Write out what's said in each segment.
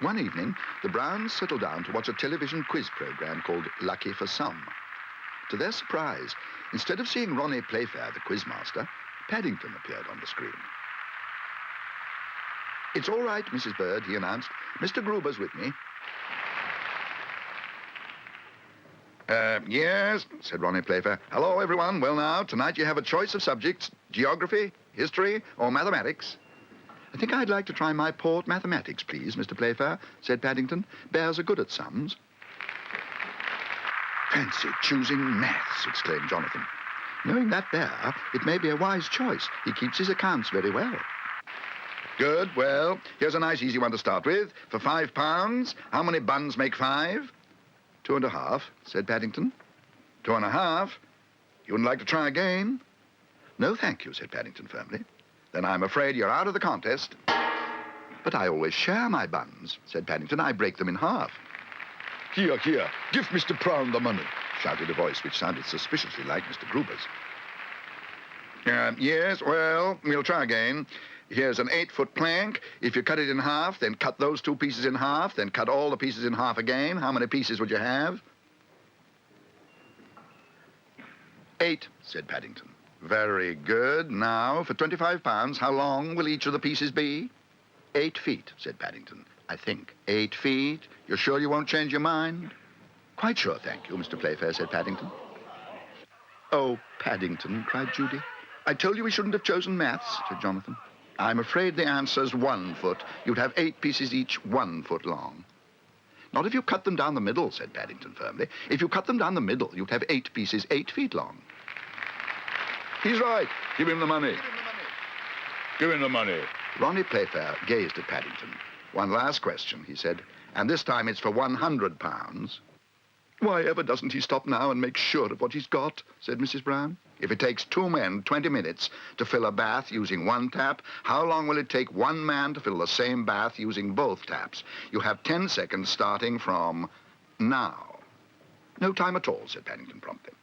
One evening, the Browns settled down to watch a television quiz program called Lucky for Some. To their surprise, instead of seeing Ronnie Playfair, the quizmaster, Paddington appeared on the screen. "It's all right, Mrs. Bird," he announced. "Mr. Gruber's with me." Yes, said Ronnie Playfair. "Hello, everyone. Well, now, tonight you have a choice of subjects: geography, history, or mathematics." "I think I'd like to try my port mathematics, please, Mr. Playfair," said Paddington. "Bears are good at sums." "Fancy choosing maths," exclaimed Jonathan. "Knowing that bear, it may be a wise choice. He keeps his accounts very well." "Good. Well, here's a nice easy one to start with. For £5, how many buns make 5? 2.5, said Paddington. 2.5? You wouldn't like to try again? "No, thank you," said Paddington firmly. "Then I'm afraid you're out of the contest." "But I always share my buns," said Paddington. "I break them in half." "Here, give Mr. Brown the money," shouted a voice which sounded suspiciously like Mr. Gruber's. Yes, well, we'll try again. Here's an 8-foot plank. If you cut it in half, then cut those 2 pieces in half, then cut all the pieces in half again. How many pieces would you have? 8, said Paddington. Very good. Now, for £25, how long will each of the pieces be? 8 feet, said Paddington. I think. 8 feet? You're sure you won't change your mind? Quite sure, thank you, Mr. Playfair, said Paddington. "Oh, Paddington," cried Judy. "I told you we shouldn't have chosen maths," said Jonathan. "I'm afraid the answer's 1 foot. You'd have 8 pieces each 1 foot long." "Not if you cut them down the middle," said Paddington firmly. "If you cut them down the middle, you'd have 8 pieces 8 feet long." "He's right. Give him the money." "Give him the money." Ronnie Playfair gazed at Paddington. "One last question," he said, "and this time it's for £100. "Why ever doesn't he stop now and make sure of what he's got?" said Mrs. Brown. "If it takes 2 men 20 minutes to fill a bath using 1 tap, how long will it take 1 man to fill the same bath using both taps? You have 10 seconds starting from now." "No time at all," said Paddington promptly.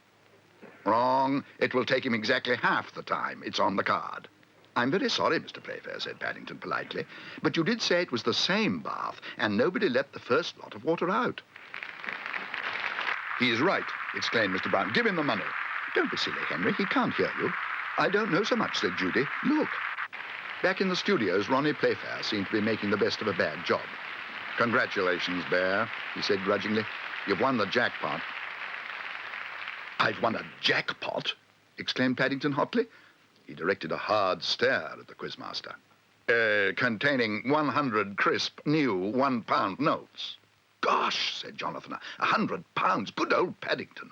"Wrong. It will take him exactly half the time. It's on the card." "I'm very sorry, Mr. Playfair," said Paddington politely, "but you did say it was the same bath, and nobody let the first lot of water out." "He's right," exclaimed Mr. Brown. "Give him the money." "Don't be silly, Henry. He can't hear you." "I don't know so much," said Judy. "Look." Back in the studios, Ronnie Playfair seemed to be making the best of a bad job. "Congratulations, Bear," he said grudgingly. "You've won the jackpot." "I've won a jackpot?" exclaimed Paddington hotly. He directed a hard stare at the quizmaster. "Containing 100 crisp, new £1 notes." "Gosh," said Jonathan, £100. Good old Paddington.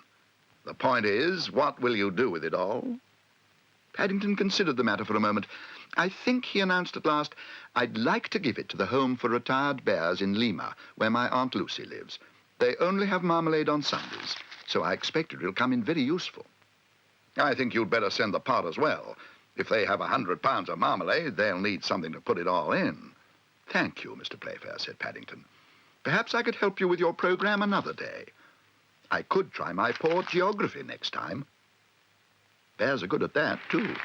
"The point is, what will you do with it all?" Paddington considered the matter for a moment. "I think," he announced at last, "I'd like to give it to the Home for Retired Bears in Lima, where my Aunt Lucy lives. They only have marmalade on Sundays, so I expect it'll come in very useful." "I think you'd better send the pot as well. If they have £100 of marmalade, they'll need something to put it all in." "Thank you, Mr. Playfair," said Paddington. "Perhaps I could help you with your program another day. I could try my port geography next time. Bears are good at that, too."